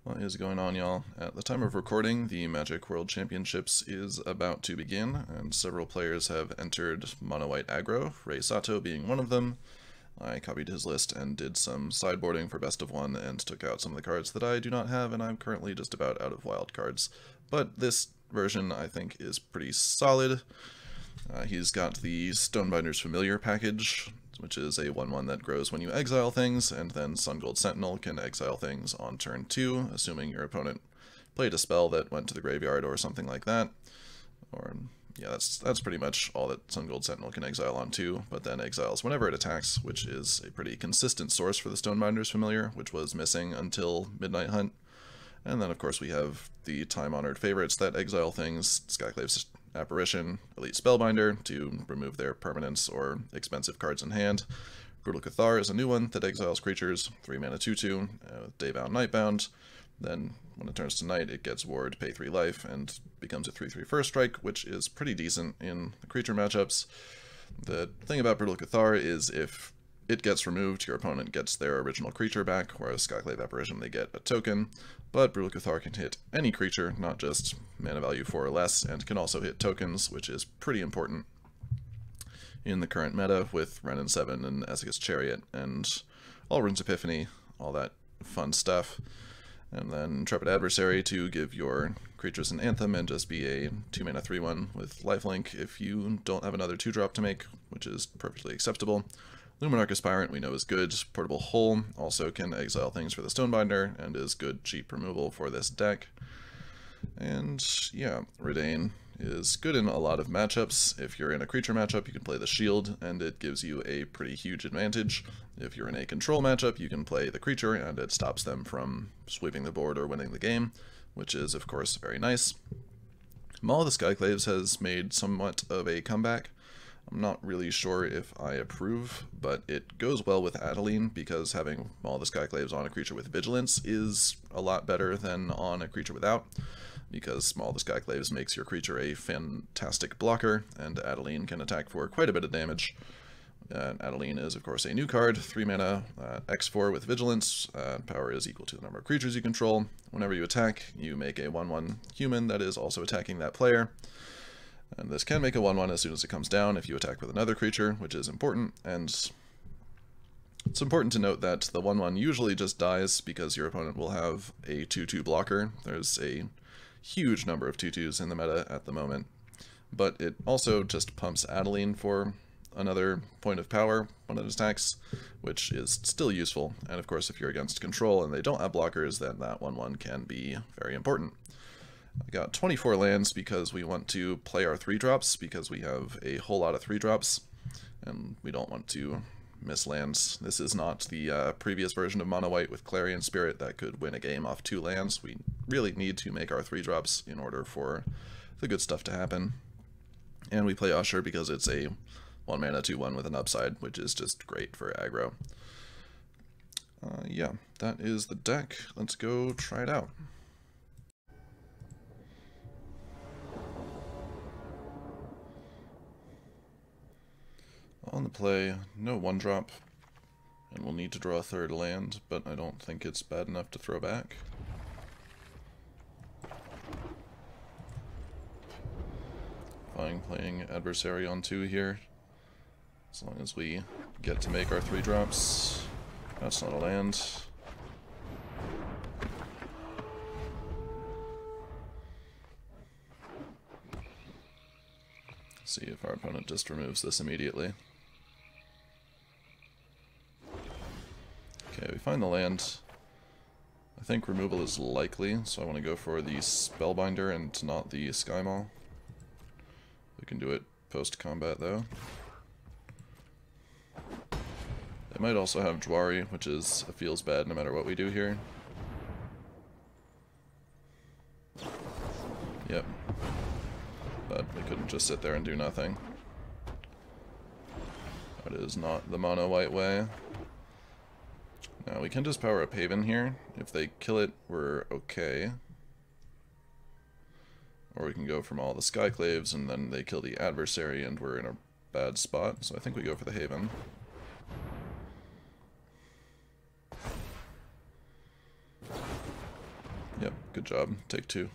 What is going on, y'all? At the time of recording, the Magic World Championships is about to begin, and several players have entered mono-white aggro, Rei Sato being one of them. I copied his list and did some sideboarding for best of one and took out some of the cards that I do not have, and I'm currently just about out of wild cards. But this version, I think, is pretty solid. He's got the Stonebinder's Familiar package, which is a 1/1 that grows when you exile things, and then Sun Gold Sentinel can exile things on turn 2, assuming your opponent played a spell that went to the graveyard or something like that. Or, yeah, that's pretty much all that Sun Gold Sentinel can exile on 2, but then exiles whenever it attacks, which is a pretty consistent source for the Stonebinder's Familiar, which was missing until Midnight Hunt. And then, of course, we have the time-honored favorites that exile things, Skyclave's Apparition, Elite Spellbinder, to remove their permanents or expensive cards in hand. Brutal Cathar is a new one that exiles creatures, 3 mana 2/2, Daybound, Nightbound. Then, when it turns to night, it gets ward, pay 3 life, and becomes a 3/3 first strike, which is pretty decent in the creature matchups. The thing about Brutal Cathar is if it gets removed, your opponent gets their original creature back, whereas Skyclave Apparition, they get a token. But Brutal Cathar can hit any creature, not just mana value 4 or less, and can also hit tokens, which is pretty important in the current meta with Renin 7 and Esseka's Chariot, and Alrund's Epiphany, all that fun stuff. And then Intrepid Adversary to give your creatures an anthem and just be a 2 mana 3/1 with lifelink if you don't have another 2-drop to make, which is perfectly acceptable. Luminarch Aspirant we know is good. Portable Hole also can exile things for the Stonebinder and is good cheap removal for this deck. And yeah, Redain is good in a lot of matchups. If you're in a creature matchup, you can play the Shield and it gives you a pretty huge advantage. If you're in a control matchup, you can play the creature and it stops them from sweeping the board or winning the game, which is of course very nice. Maul of the Skyclaves has made somewhat of a comeback. I'm not really sure if I approve, but it goes well with Adeline because having all the Skyclaves on a creature with Vigilance is a lot better than on a creature without, because Small the Skyclaves makes your creature a fantastic blocker, and Adeline can attack for quite a bit of damage. Adeline is, of course, a new card, 3 mana, X4 with Vigilance. Power is equal to the number of creatures you control. Whenever you attack, you make a 1/1 human that is also attacking that player. And this can make a 1/1 as soon as it comes down if you attack with another creature, which is important, and it's important to note that the 1/1 usually just dies because your opponent will have a 2/2 blocker. There's a huge number of 2/2s in the meta at the moment, but it also just pumps Adeline for another point of power when it attacks, which is still useful, and of course if you're against control and they don't have blockers, then that 1/1 can be very important. I got 24 lands because we want to play our 3-drops, because we have a whole lot of 3-drops, and we don't want to miss lands. This is not the previous version of Mono White with Clarion Spirit that could win a game off 2 lands. We really need to make our 3-drops in order for the good stuff to happen. And we play Usher because it's a 1 mana 2/1 with an upside, which is just great for aggro. Yeah, that is the deck. Let's go try it out. On the play, no 1-drop, and we'll need to draw a 3rd land, but I don't think it's bad enough to throw back. Fine playing Adversary on 2 here, as long as we get to make our 3-drops. That's not a land. See if our opponent just removes this immediately. Okay, we find the land. I think removal is likely, so I want to go for the Spellbinder and not the Sky Maul. We can do it post-combat though. They might also have Jwari, which feels bad no matter what we do here. Yep. But we couldn't just sit there and do nothing. That is not the mono-white way. Now, we can just power up Haven here. If they kill it, we're okay. Or we can go from all the Skyclaves, and then they kill the Adversary, and we're in a bad spot. So I think we go for the Haven. Yep, good job. Take 2.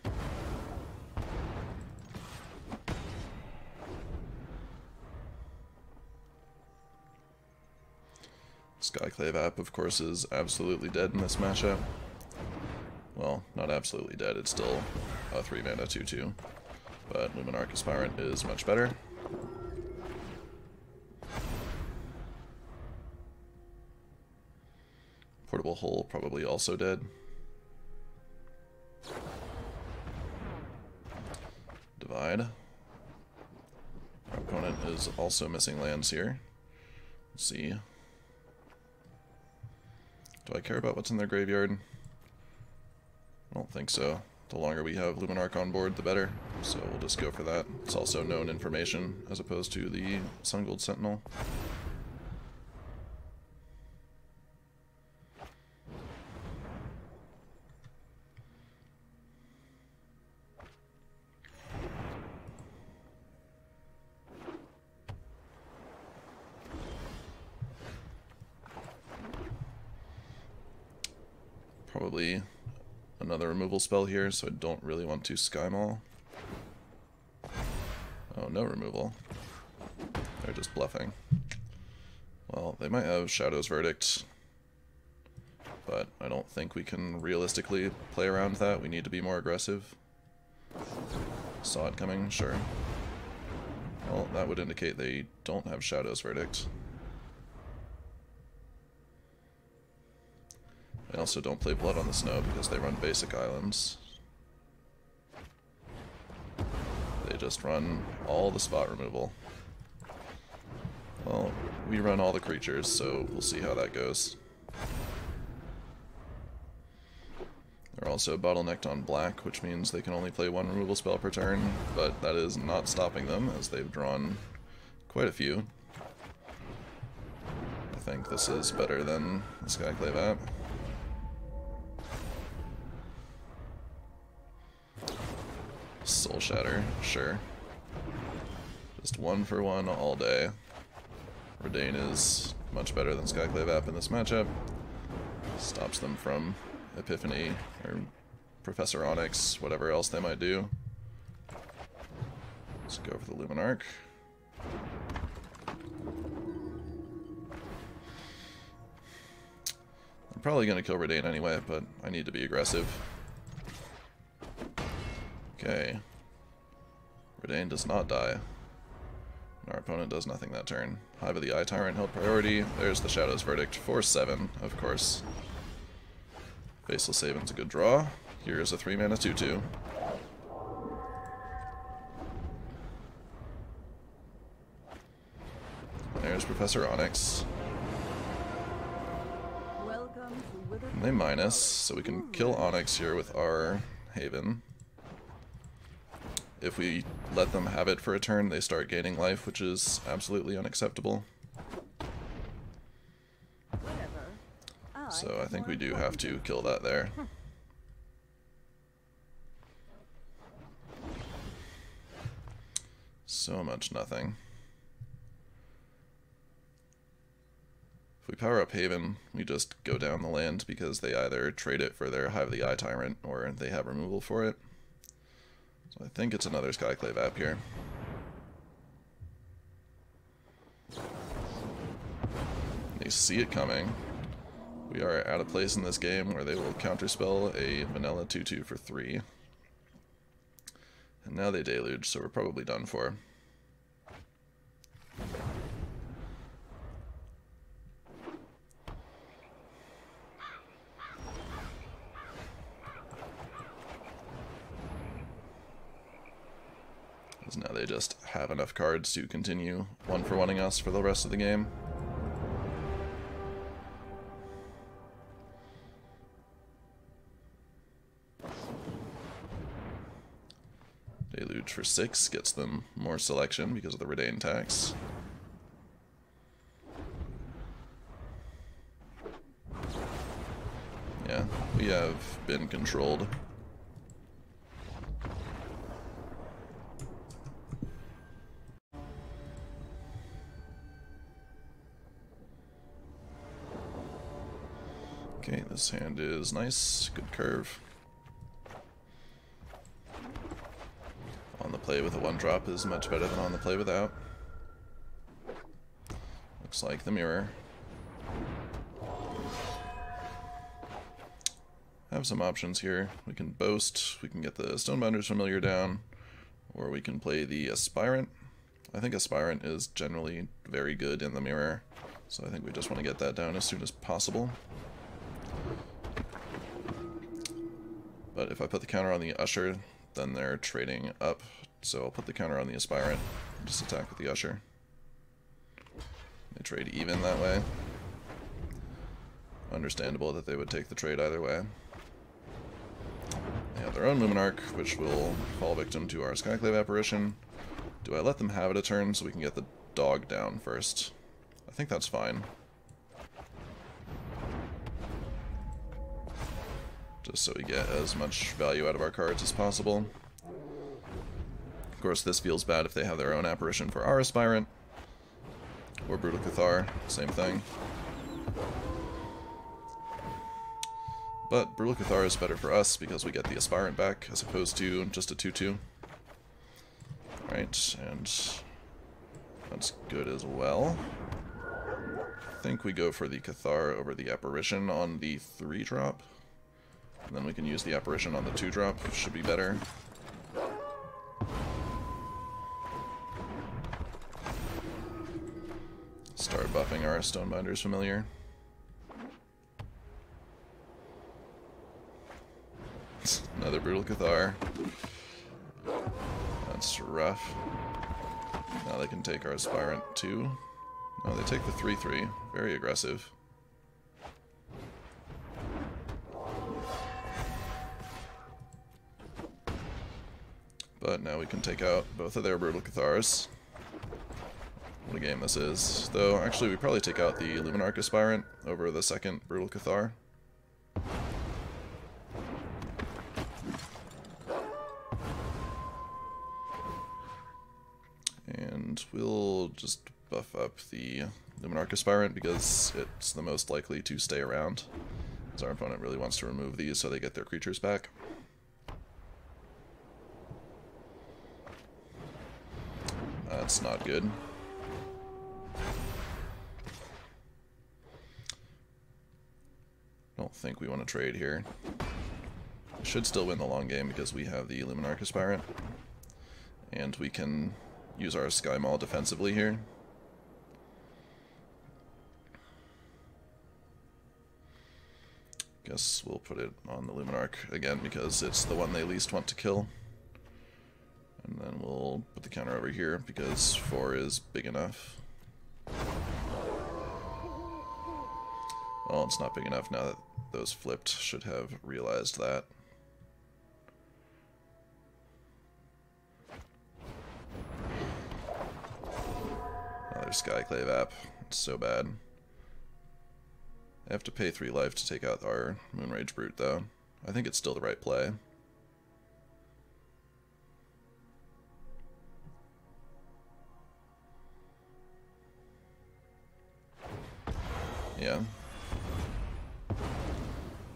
Skyclave app, of course, is absolutely dead in this matchup. Well, not absolutely dead, it's still a 3-mana 2-2. But Luminarch Aspirant is much better. Portable Hole probably also dead. Divide. Our opponent is also missing lands here. Let's see. Do I care about what's in their graveyard? I don't think so. The longer we have Luminarch on board, the better. So we'll just go for that. It's also known information, as opposed to the Sun Gold Sentinel. Probably another removal spell here, so I don't really want to Sky Maul. Oh, no removal. They're just bluffing. Well, they might have Shadow's Verdict, but I don't think we can realistically play around that. We need to be more aggressive. Saw it coming, sure. Well, that would indicate they don't have Shadow's Verdict. They also don't play Blood on the Snow because they run basic islands. They just run all the spot removal. Well, we run all the creatures, so we'll see how that goes. They're also bottlenecked on black, which means they can only play 1 removal spell per turn, but that is not stopping them, as they've drawn quite a few. I think this is better than the Skyclave app. Soul Shatter, sure. Just 1 for 1 all day. Redain is much better than Skyclave app in this matchup. Stops them from Epiphany or Professor Onyx, whatever else they might do. Let's go for the Luminarch. I'm probably going to kill Redain anyway, but I need to be aggressive. Okay. Redain does not die. Our opponent does nothing that turn. Hive of the Eye Tyrant held priority. There's the Shadow's Verdict for 7, of course. Faceless Haven's a good draw. Here's a 3-mana 2-2. There's Professor Onyx. And they minus, so we can kill Onyx here with our Haven. If we let them have it for a turn, they start gaining life, which is absolutely unacceptable. So I think we do have to kill that there. So much nothing. If we power up Haven, we just go down the land because they either trade it for their Hive of the Eye Tyrant or they have removal for it. So I think it's another Skyclave app here. They see it coming. We are at a place in this game where they will counterspell a vanilla 2-2 for 3. And now they deluge, so we're probably done for. Because now they just have enough cards to continue 1-for-1-ing us for the rest of the game. Deluge for 6 gets them more selection because of the Redain tax. Yeah, we have been controlled. Okay, this hand is nice, good curve. On the play with a 1-drop is much better than on the play without. Looks like the mirror. Have some options here. We can boast, we can get the Stonebinder's Familiar down, or we can play the Aspirant. I think Aspirant is generally very good in the mirror, so I think we just want to get that down as soon as possible. But if I put the counter on the Usher, then they're trading up, so I'll put the counter on the Aspirant and just attack with the Usher. They trade even that way. Understandable that they would take the trade either way. They have their own Luminarch, which will fall victim to our Skyclave Apparition. Do I let them have it a turn so we can get the dog down first? I think that's fine. Just so we get as much value out of our cards as possible. Of course, this feels bad if they have their own Apparition for our Aspirant. Or Brutal Cathar, same thing. But Brutal Cathar is better for us because we get the Aspirant back as opposed to just a 2-2. Alright, and that's good as well. I think we go for the Cathar over the Apparition on the 3-drop. And then we can use the Apparition on the 2-drop, which should be better. Start buffing our Stonebinder's Familiar. Another Brutal Cathar. That's rough. Now they can take our Aspirant too. No, they take the 3-3. Very aggressive. But now we can take out both of their Brutal Cathars. What a game this is. Though, actually, we probably take out the Luminarch Aspirant over the second Brutal Cathar. And we'll just buff up the Luminarch Aspirant because it's the most likely to stay around, as our opponent really wants to remove these so they get their creatures back. That's not good. I don't think we want to trade here. We should still win the long game because we have the Luminarch Aspirant. And we can use our Sky Maul defensively here. Guess we'll put it on the Luminarch again because it's the one they least want to kill. And then we'll put the counter over here because 4 is big enough. Well, it's not big enough now that those flipped. Should have realized that. Another Skyclave app. It's so bad. I have to pay 3 life to take out our Moonrage Brute, though. I think it's still the right play. Yeah.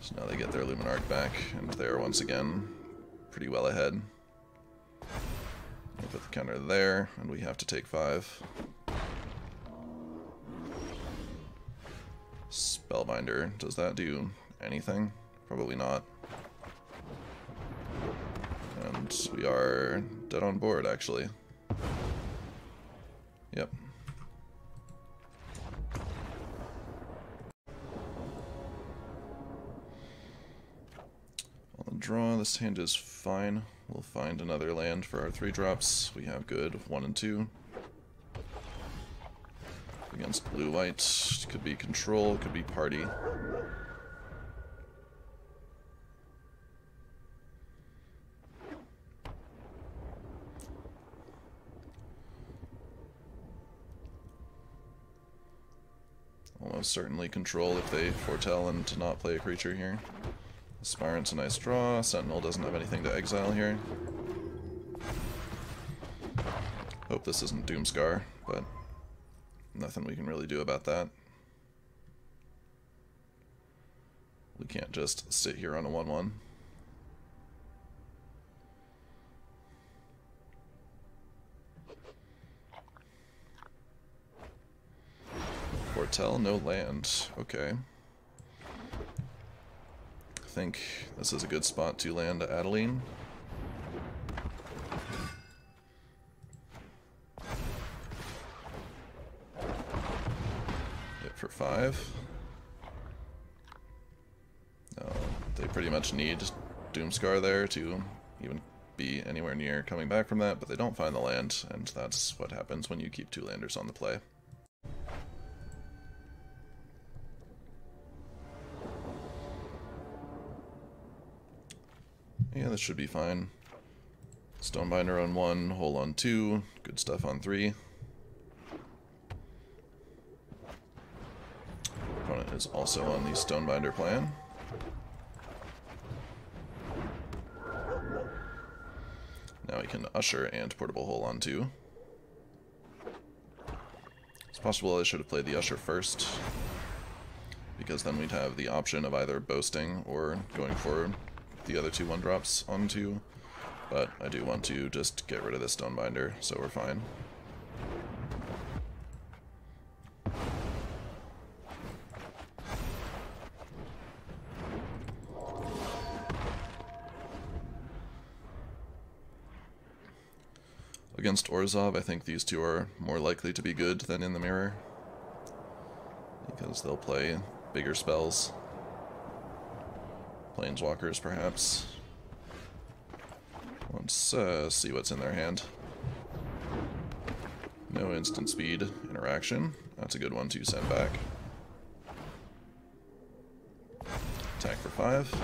So now they get their Luminarch back, and they're once again pretty well ahead. We'll put the counter there, and we have to take 5. Spellbinder, does that do anything? Probably not. And we are dead on board, actually. Yep. On the draw, this hand is fine. We'll find another land for our 3-drops. We have good 1 and 2. Against blue-white, could be control, could be party. Almost certainly control if they foretell and to not play a creature here. Aspirant's a nice draw. Sentinel doesn't have anything to exile here. Hope this isn't Doomscar, but nothing we can really do about that. We can't just sit here on a 1/1. Foretell, no land. Okay. I think this is a good spot to land Adeline. Hit for 5. No, they pretty much need Doomscar there to even be anywhere near coming back from that, but they don't find the land, and that's what happens when you keep 2 landers on the play. Yeah, this should be fine. Stonebinder on 1, Hole on 2, good stuff on 3. Opponent is also on the Stonebinder plan. Now we can Usher and Portable Hole on 2. It's possible I should have played the Usher first, because then we'd have the option of either boasting or going for the other 2 1-drops on 2, but I do want to just get rid of this Stonebinder, so we're fine. Against Orzhov, I think these 2 are more likely to be good than in the mirror, because they'll play bigger spells. Planeswalkers, perhaps. Let's see what's in their hand. No instant speed interaction. That's a good one to send back. Attack for 5.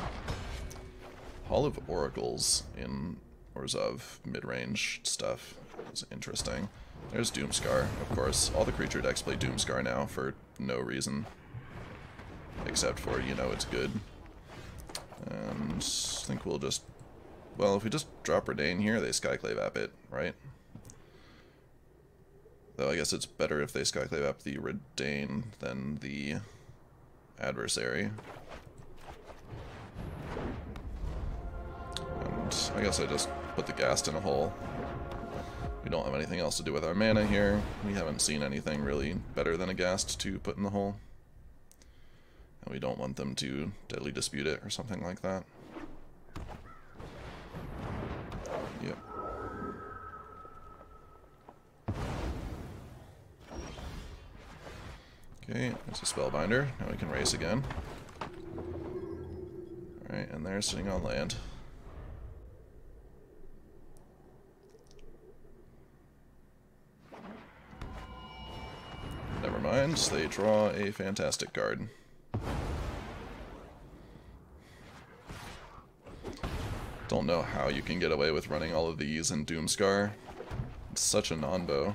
Hall of Oracles in Orzhov Midrange stuff is interesting. There's Doomscar, of course. All the creature decks play Doomscar now for no reason. Except for, you know, it's good. And I think we'll just... Well, if we just drop Redain here, they Skyclave App it, right? Though I guess it's better if they Skyclave App the Redain than the adversary. And I guess I just put the Ghast in a hole. We don't have anything else to do with our mana here. We haven't seen anything really better than a Ghast to put in the hole. And we don't want them to Deadly Dispute it or something like that. Yep. Okay, there's a Spellbinder. Now we can race again. Alright, and they're sitting on land. Never mind, they draw a fantastic card. Don't know how you can get away with running all of these in Doomscar. It's such a non-bow.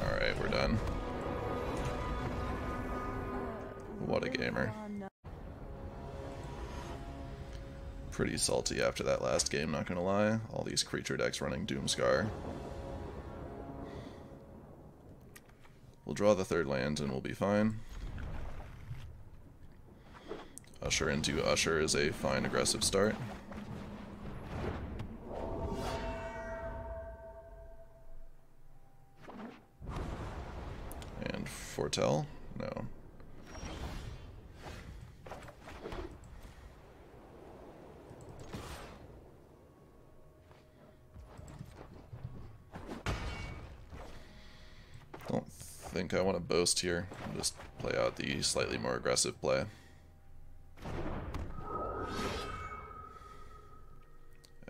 Alright, we're done. What a gamer. Pretty salty after that last game, not gonna lie. All these creature decks running Doomscar. We'll draw the 3rd land and we'll be fine. Usher into Usher is a fine aggressive start. And Foretell? No. I think I want to boast here and just play out the slightly more aggressive play.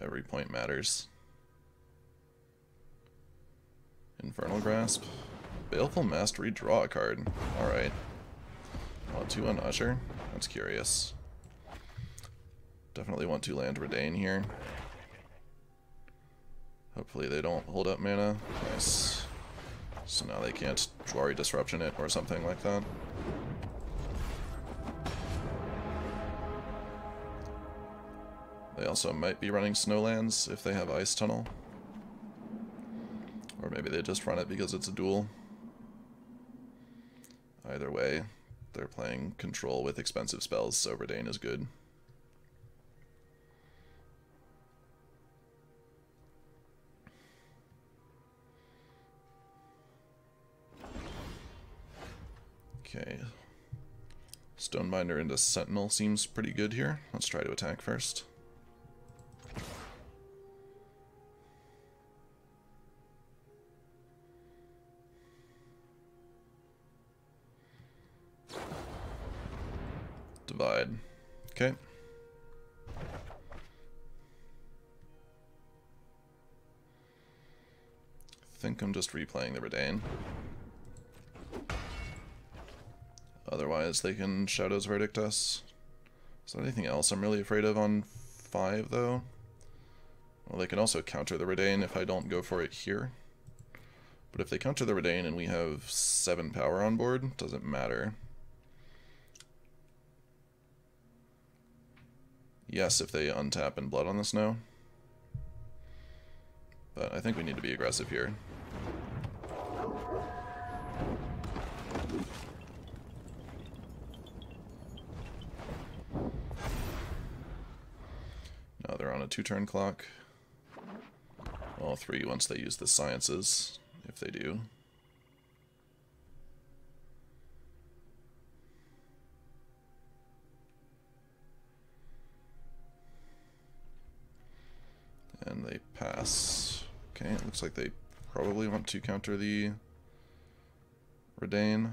Every point matters. Infernal Grasp. Baleful Mastery, draw a card. Alright. Want to on Usher? That's curious. Definitely want to land Redain here. Hopefully they don't hold up mana. Nice. So now they can't Jwari Disruption it or something like that. They also might be running Snowlands if they have Ice Tunnel. Or maybe they just run it because it's a duel. Either way, they're playing Control with expensive spells, so Redain is good. Okay. Stonebinder into Sentinel seems pretty good here. Let's try to attack first. Divide. Okay. I think I'm just replaying the Redain. Otherwise, they can Shadow's Verdict us. Is there anything else I'm really afraid of on 5, though? Well, they can also counter the Redain if I don't go for it here. But if they counter the Redain and we have 7 power on board, doesn't matter. Yes, if they untap and Blood on the Snow. But I think we need to be aggressive here. Now they're on a 2-turn clock. Well, 3 once they use the Sciences, if they do. And they pass. Okay, it looks like they probably want to counter the Redain.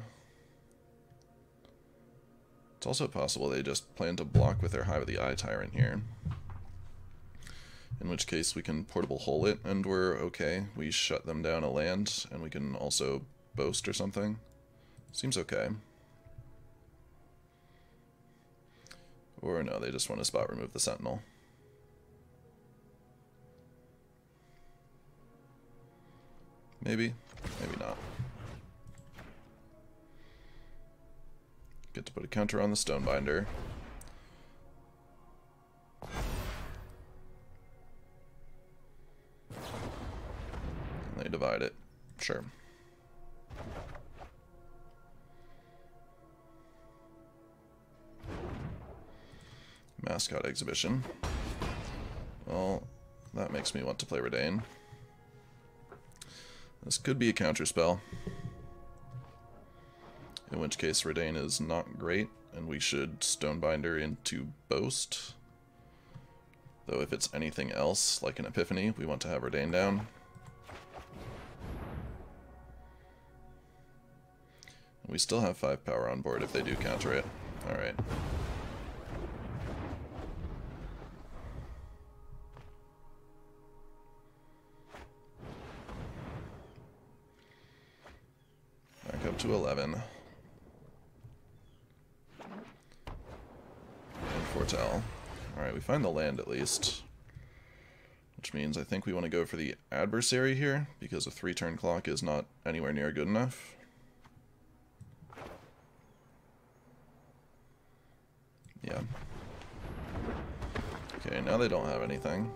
It's also possible they just plan to block with their Hive of the Eye Tyrant here. In which case we can Portable Hole it and we're okay. We shut them down a land and we can also boast or something. Seems okay. Or no, they just want to spot remove the Sentinel. Maybe, maybe not. Get to put a counter on the Stonebinder. And they divide it. Sure. Mascot Exhibition. Well, that makes me want to play Redain. This could be a counterspell, in which case Redain is not great, and we should Stonebinder into Boast. Though if it's anything else, like an Epiphany, we want to have Redain down. We still have 5 power on board if they do counter it. Alright. Back up to 11. And Foretell. Alright, we find the land at least. Which means I think we want to go for the adversary here, because a 3-turn clock is not anywhere near good enough. Yeah. Okay, now they don't have anything.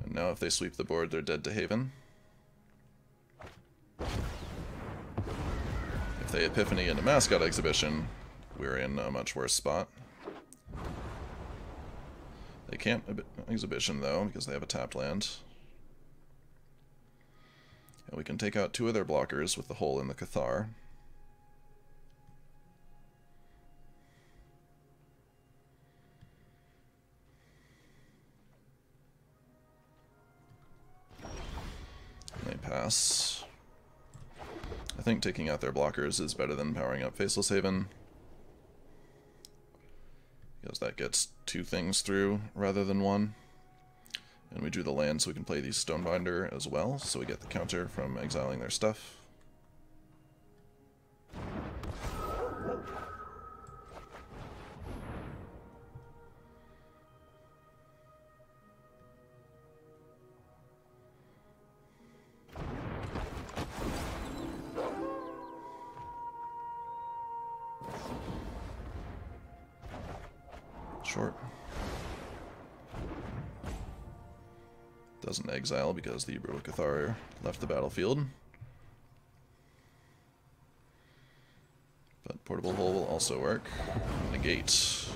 And now if they sweep the board, they're dead to Haven. If they Epiphany into Mascot Exhibition, we're in a much worse spot. They can't Exhibition, though, because they have a tapped land. And we can take out 2 of their blockers with the hole in the Cathar. And they pass. I think taking out their blockers is better than powering up Faceless Haven, because that gets 2 things through rather than 1. And we drew the land so we can play the Stonebinder as well, so we get the counter from exiling their stuff. Short. Doesn't exile because the Brutal Cathar left the battlefield. But Portable Hole will also work. Negate.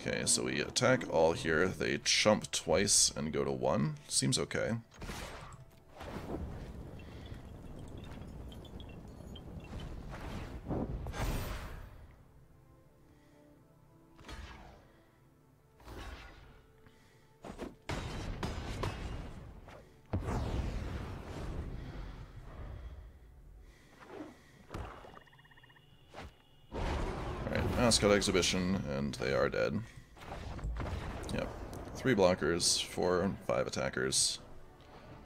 Okay, so we attack all here. They chump twice and go to 1. Seems okay. Mascot Exhibition, and they are dead. Yep. 3 blockers, 4, 5 attackers.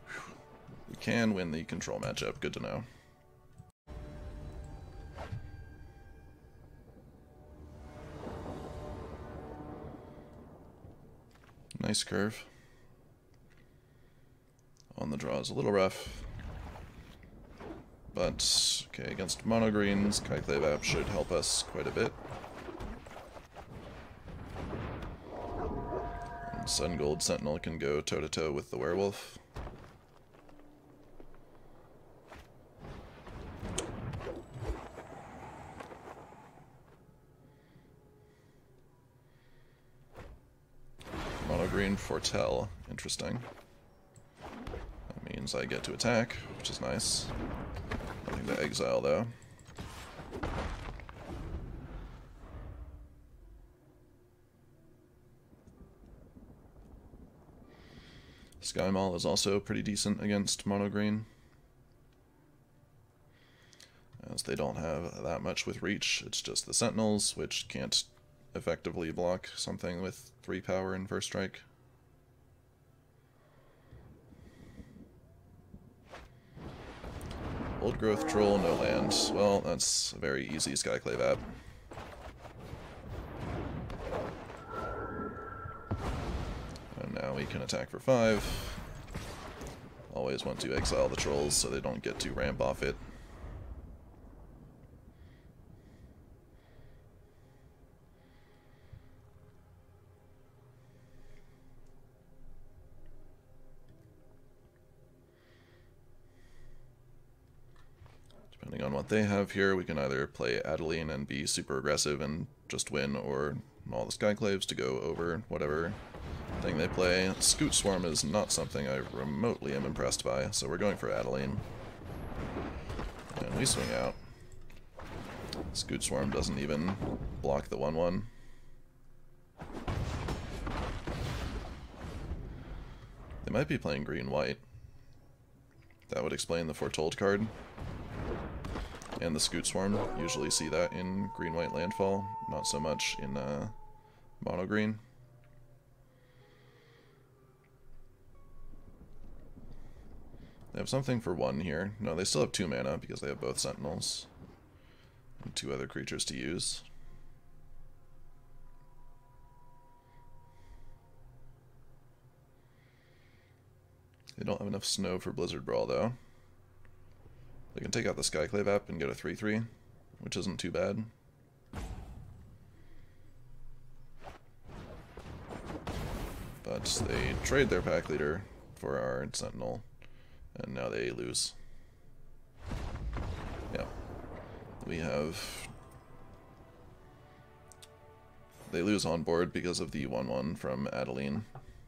Whew. We can win the control matchup, good to know. Nice curve. On the draw is a little rough. But, okay, against mono greens, Kyclave App should help us quite a bit. Sun Gold Sentinel can go toe-to-toe with the werewolf. Mono green Foretell, interesting. That means I get to attack, which is nice. Nothing to exile though. Sky Mall is also pretty decent against mono green, as they don't have that much with reach. It's just the Sentinels, which can't effectively block something with 3 power and first strike. Old Growth Troll, no land. Well, that's a very easy Skyclave app. Now we can attack for 5. Always want to exile the trolls so they don't get to ramp off it. Depending on what they have here, we can either play Adeline and be super aggressive and just win, or all the Skyclaves to go over whatever thing they play. Scoot Swarm is not something I remotely am impressed by, so we're going for Adeline. And we swing out. Scoot Swarm doesn't even block the 1/1. They might be playing green-white. That would explain the Foretold card. And the Scoot Swarm. Usually see that in green-white landfall, not so much in mono-green. They have something for 1 here. No, they still have 2 mana because they have both Sentinels. And 2 other creatures to use. They don't have enough snow for Blizzard Brawl, though. They can take out the Skyclave app and get a 3/3, which isn't too bad. But they trade their pack leader for our Sentinel. And now they lose. Yeah. We have... They lose on board because of the 1/1 from Adeline.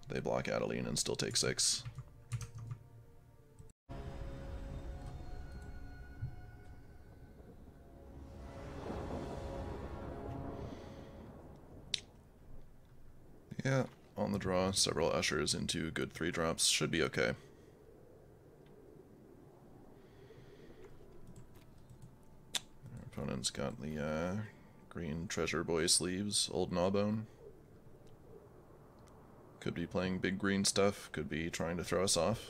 They block Adeline and still take 6. Yeah, on the draw, several ushers into good 3-drops. Should be okay. Opponent's got the green Treasure Boy sleeves, Old Gnawbone. Could be playing big green stuff, could be trying to throw us off.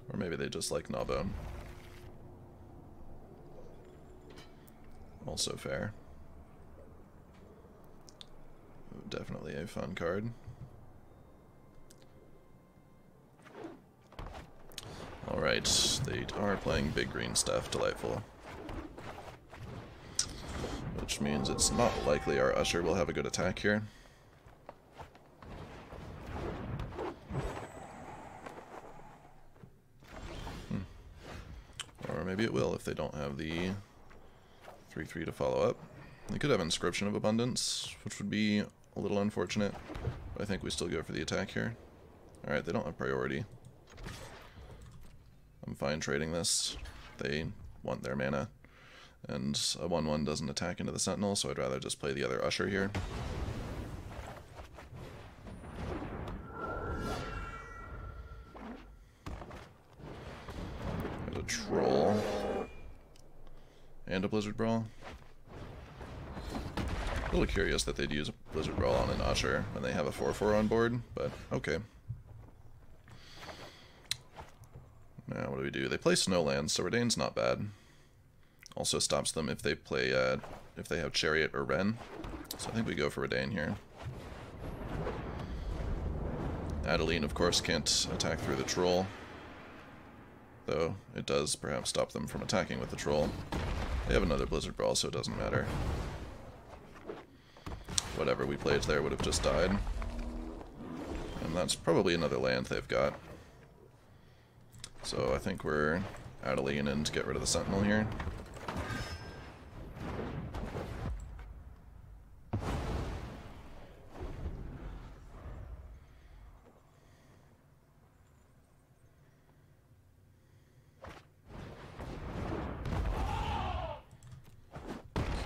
Or maybe they just like Gnawbone. Also fair. Definitely a fun card. Alright, they are playing big green stuff, delightful. Which means it's not likely our Usher will have a good attack here. Or maybe it will if they don't have the 3/3 to follow up. They could have Inscription of Abundance, which would be a little unfortunate, but I think we still go for the attack here. Alright, they don't have priority. I'm fine trading this. They want their mana, and a 1/1 doesn't attack into the Sentinel, so I'd rather just play the other Usher here. There's a Troll. And a Blizzard Brawl. A little curious that they'd use a Blizzard Brawl on an Usher when they have a 4/4 on board, but okay. Now what do we do? They play Snowlands, so Redain's not bad. Also stops them if they play if they have Chariot or Wrenn. So I think we go for Redain here. Adeline, of course, can't attack through the Troll, though it does perhaps stop them from attacking with the Troll. They have another Blizzard Brawl, so it doesn't matter. Whatever we played there would have just died. And that's probably another land they've got. So I think we're Adeline in to get rid of the Sentinel here.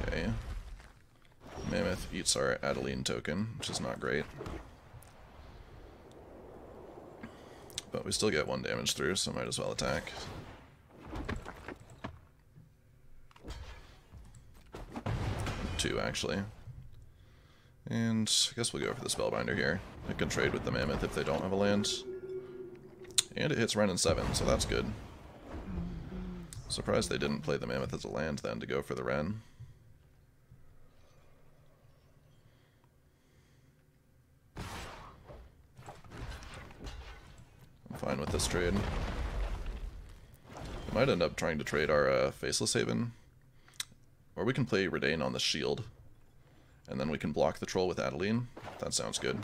Okay. Mammoth eats our Adeline token, which is not great. But we still get 1 damage through, so might as well attack. Two, actually. And I guess we'll go for the Spellbinder here. It can trade with the Mammoth if they don't have a land. And it hits Wrenn and 7, so that's good. Surprised they didn't play the Mammoth as a land then to go for the Wrenn. Fine with this trade. We might end up trying to trade our Faceless Haven. Or we can play Redain on the shield. And then we can block the Troll with Adeline. That sounds good.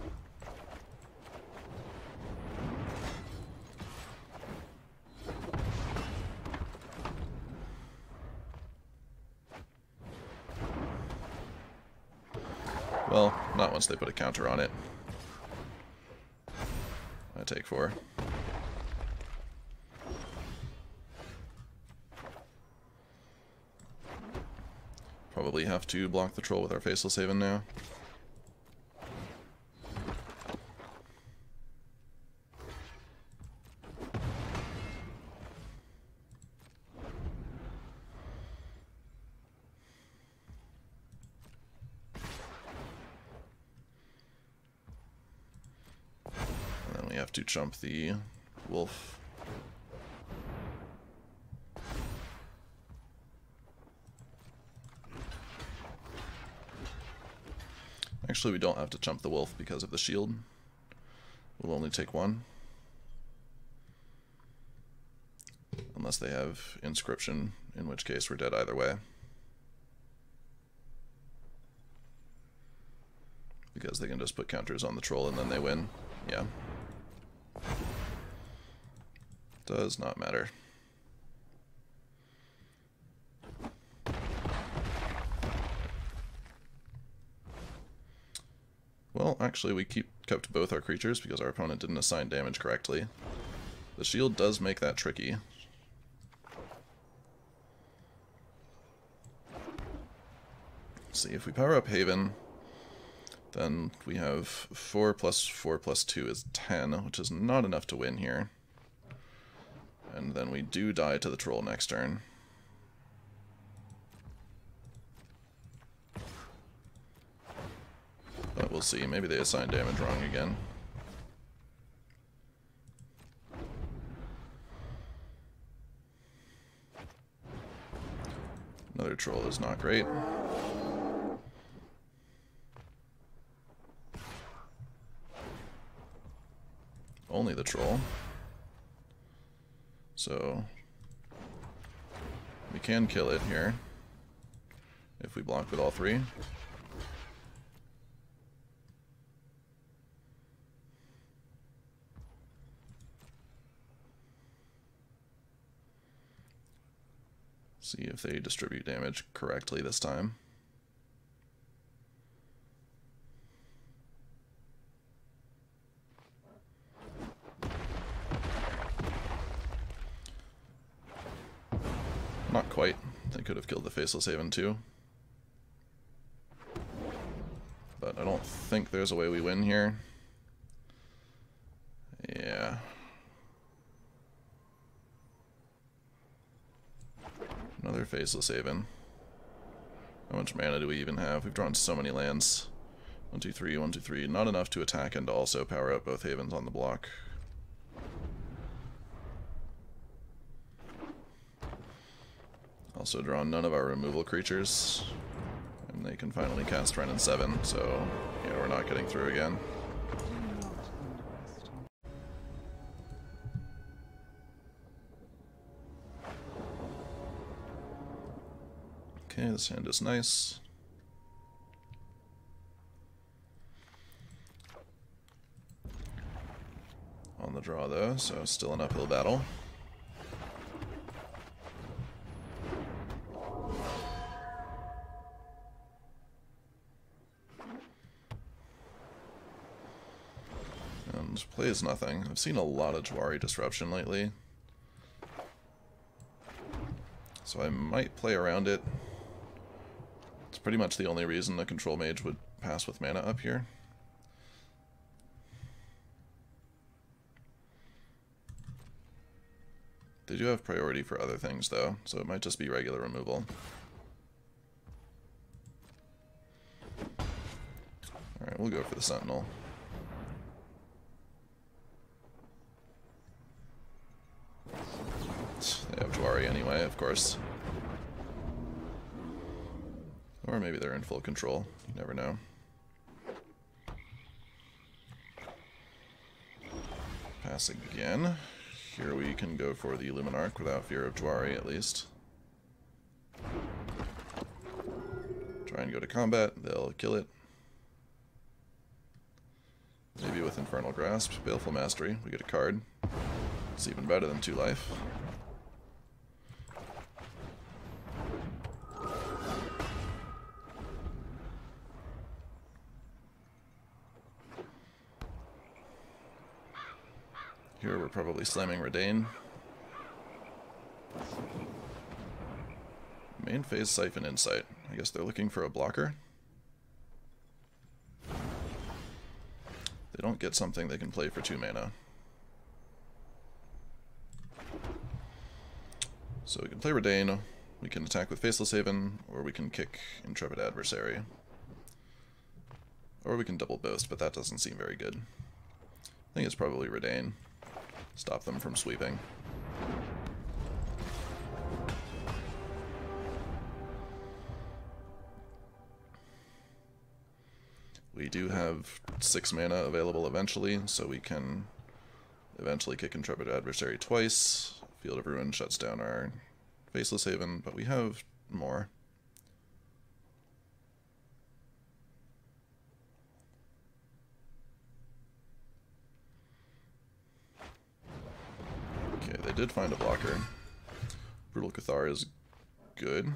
Well, not once they put a counter on it. I take 4. Probably have to block the Troll with our Faceless Haven now. And then we have to chump the Wolf. Actually, we don't have to chump the Wolf because of the shield. We'll only take 1. Unless they have Inscription, in which case we're dead either way. Because they can just put counters on the Troll and then they win. Yeah. Does not matter. Well, actually, we kept both our creatures because our opponent didn't assign damage correctly. The shield does make that tricky. Let's see, if we power up Haven, then we have 4 plus 4 plus 2 is 10, which is not enough to win here. And then we do die to the Troll next turn. But we'll see. Maybe they assign damage wrong again. Another Troll is not great. Only the Troll. So we can kill it here if we block with all 3. See if they distribute damage correctly this time. quite. They could have killed the Faceless Haven too. But I don't think there's a way we win here. Yeah. Another Faceless Haven. How much mana do we even have? We've drawn so many lands. 1, 2, 3, 1, 2, 3. Not enough to attack and to also power up both Havens on the block. Also drawn none of our removal creatures. And they can finally cast Wrenn and 7, so yeah, we're not getting through again. Okay, this hand is nice. On the draw though, so still an uphill battle. And plays nothing. I've seen a lot of Jwari Disruption lately, so I might play around it. It's pretty much the only reason a Control Mage would pass with mana up here. They do have priority for other things though, so it might just be regular removal. Alright, we'll go for the Sentinel. They have Jwari anyway, of course. Or maybe they're in full control. You never know. Pass again. Here we can go for the Luminarch without fear of Jwari, at least. Try and go to combat. They'll kill it. Maybe with Infernal Grasp. Baleful Mastery. We get a card. It's even better than 2 life. Here we're probably slamming Redain. Main phase Siphon Insight. I guess they're looking for a blocker. They don't get something they can play for 2 mana. So we can play Redain, we can attack with Faceless Haven, or we can kick Intrepid Adversary. Or we can double boast, but that doesn't seem very good. I think it's probably Redain. Stop them from sweeping. We do have 6 mana available eventually, so we can eventually kick Intrepid Adversary twice. Field of Ruin shuts down our Faceless Haven, but we have more. Okay, they did find a blocker. Brutal Cathar is good.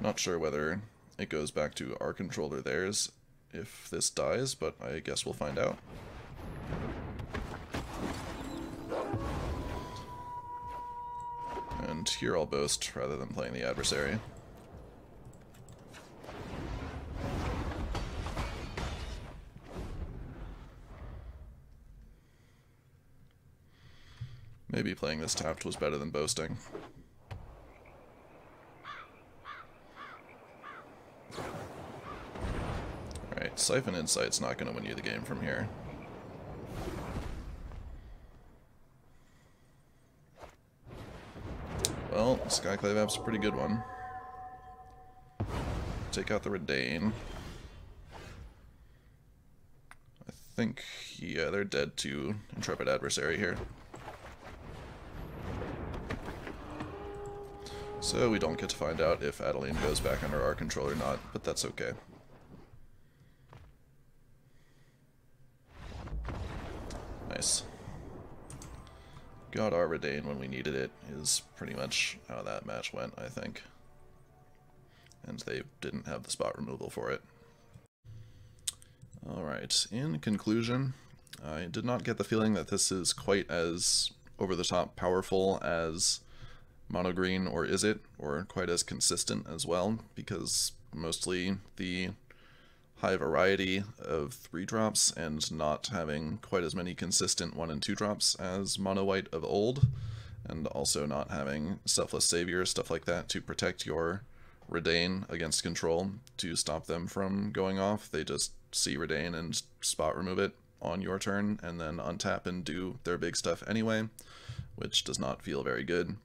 Not sure whether it goes back to our control or theirs if this dies, but I guess we'll find out. And here I'll boast rather than playing the adversary. Maybe playing this tapped was better than boasting. Alright, Siphon Insight's not going to win you the game from here. Well, Skyclave App's a pretty good one. Take out the Redain. I think, yeah, they're dead to Intrepid Adversary here. So we don't get to find out if Adeline goes back under our control or not, but that's okay. Nice. Got our Redain when we needed it is pretty much how that match went, I think. And they didn't have the spot removal for it. Alright, in conclusion, I did not get the feeling that this is quite as over-the-top powerful as mono green, or is it? Or quite as consistent as well, because mostly the high variety of 3-drops and not having quite as many consistent 1 and 2 drops as mono white of old, and also not having Selfless Savior, stuff like that, to protect your Redain against control to stop them from going off. They just see Redain and spot remove it on your turn, and then untap and do their big stuff anyway, which does not feel very good.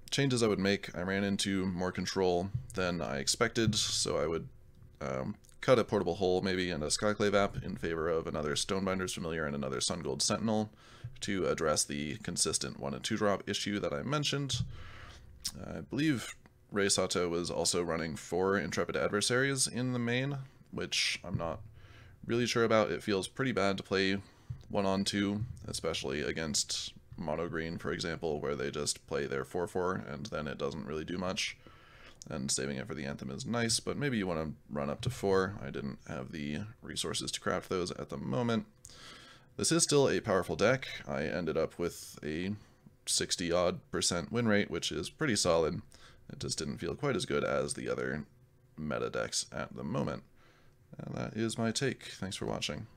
Changes I would make, I ran into more control than I expected, so I would cut a Portable Hole maybe and a Skyclave app in favor of another Stonebinder's Familiar and another Sungold Sentinel to address the consistent 1 and 2 drop issue that I mentioned. I believe Rei Sato was also running 4 Intrepid Adversaries in the main, which I'm not really sure about. It feels pretty bad to play 1-on-2, especially against mono green, for example, where they just play their 4-4 and then it doesn't really do much. And saving it for the Anthem is nice, but maybe you want to run up to 4. I didn't have the resources to craft those at the moment. This is still a powerful deck. I ended up with a 60-odd% win rate, which is pretty solid. It just didn't feel quite as good as the other meta decks at the moment. And that is my take. Thanks for watching.